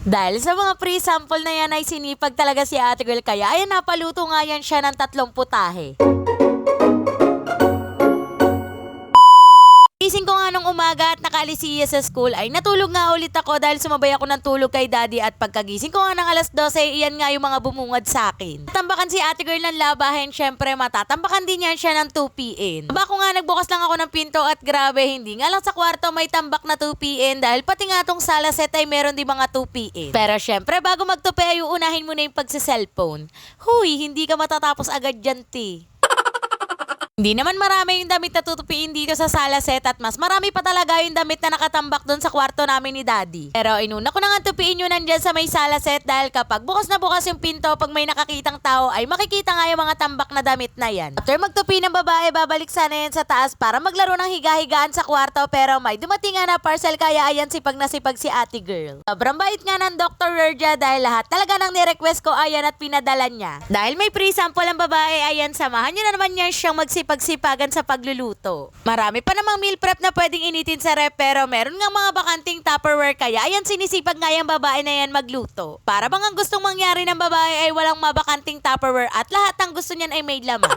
Dahil sa mga pre-sample na yan ay sinipag talaga si ate girl, kaya ayan napaluto nga yan siya ng 3 putahe. Gising ko nga nung umaga at nakaalis siya sa school ay natulog nga ulit ako dahil sumabay ako ng tulog kay daddy at pagkagising ko nga ng alas 12, iyan nga yung mga bumungad sa akin. Tambakan si ate girl ng labahin, syempre matatambakan din yan siya ng 2pm. Aba ko nga nagbukas lang ako ng pinto at grabe, hindi nga lang sa kwarto may tambak na 2pm dahil pati nga tong sala set ay meron din mga 2pm. Pero syempre bago magtupi ay uunahin mo na yung pagsa-cellphone. Huy, hindi ka matatapos agad dyan, ti. Hindi naman marami yung damit na tutupiin dito sa sala set at mas marami pa talaga yung damit na nakatambak doon sa kwarto namin ni daddy. Pero inuna ko na nga tupiin yun nandyan sa may sala set dahil kapag bukas na bukas yung pinto, pag may nakakitang tao ay makikita nga yung mga tambak na damit na yan. After magtupi ng babae, babalik sana yan sa taas para maglaro ng higa-higaan sa kwarto pero may dumating nga na parcel kaya ayan sipag na sipag si ate girl. Sobrang bait nga ng Dr. Rerja dahil lahat talaga nang nirequest ko ayan at pinadala niya. Dahil may pre-sample ang babae, ayan samahan niyo na naman niya siyang magsipagsipagan sa pagluluto. Marami pa namang meal prep na pwedeng initin sa rep pero meron nga mga bakanting Tupperware kaya ayan sinisipag nga yung babae na yan magluto. Para bang ang gustong mangyari ng babae ay walang mabakanting Tupperware at lahat ng gusto niyan ay may laman.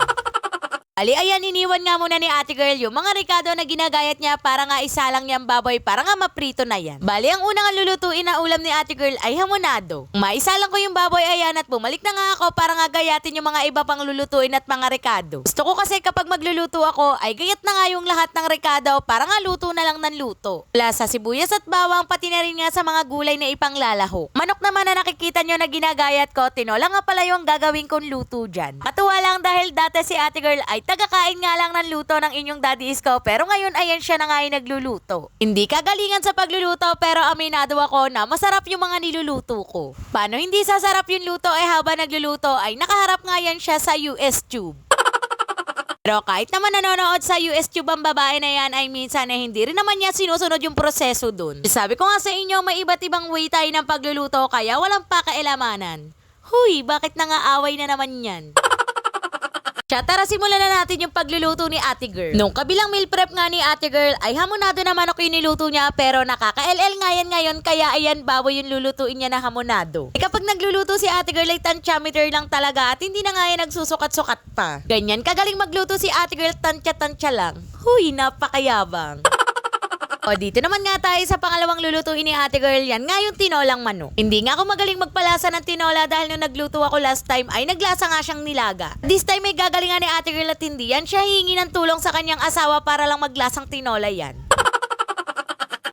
Ali, ayan, iniwan nga muna ni ate girl yung mga ricado na ginagayat niya para nga isalang niyang baboy para nga maprito na yan. Bali, ang unang lulutuin na ulam ni ate girl ay hamonado. Maisalang ko yung baboy ayan at bumalik na nga ako para nga gayatin yung mga iba pang lulutuin at mga ricado. Gusto ko kasi kapag magluluto ako ay gayat na nga yung lahat ng ricado para nga luto na lang ng luto. Wala sa sibuyas at bawang pati na rin nga sa mga gulay na ipanglalahok. Manok naman na nakikita nyo na ginagayat ko, tinola nga pala yung gagawin kong luto dyan. Matuwa lang dahil dati si ate girl ay tagakain nga lang ng luto ng inyong daddy isko pero ngayon ayan siya na nga yung nagluluto. Hindi kagalingan sa pagluluto pero aminado ako na masarap yung mga niluluto ko. Paano hindi sasarap yung luto habang nagluluto ay nakaharap nga yan siya sa US tube. Pero kahit naman nanonood sa US tube ang babae na yan ay minsan hindi rin naman niya sinusunod yung proseso dun. Sabi ko nga sa inyo may iba't ibang way tayo ng pagluluto kaya walang pakailamanan. Huy, bakit nangaaway na naman yan? Tara, simulan na natin yung pagluluto ni ate girl. Nung kabilang meal prep nga ni ate girl ay hamonado na manok yung niluto niya pero nakaka-LL nga yan ngayon kaya ayan baboy yung lulutuin niya na hamonado. Kapag nagluluto si ate girl ay tansyameter lang talaga at hindi na nga yan nagsusukat-sukat pa. Ganyan kagaling magluto si ate girl, tansya-tansya lang. Huy, napakayabang. O dito naman nga tayo sa pangalawang lulutuin ni ate girl, yan nga yung tinolang manok. Hindi nga ako magaling magpalasa ng tinola dahil nung nagluto ako last time ay naglasa nga siyang nilaga. This time ay gagalingan ni ate girl at hindi yan siya hihingi ng tulong sa kanyang asawa para lang maglasang tinola yan.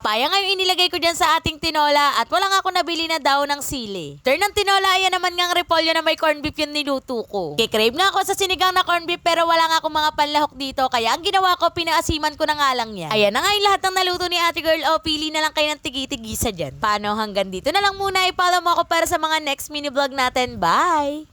Paya nga yung inilagay ko dyan sa ating tinola at wala nga ako nabili na daw ng sili. Turn ng tinola, ayan naman nga ang repolyo na may corned beef yung niluto ko. Kikrave nga ako sa sinigang na corned beef pero wala nga akong mga panlahok dito kaya ang ginawa ko, pinaasiman ko na nga lang yan. Ayan na nga yung lahat ng naluto ni ate girl o pili na lang kayo ng tigi-tigisa dyan. Paano hanggang dito na lang muna, i-follow mo ako para sa mga next mini vlog natin. Bye!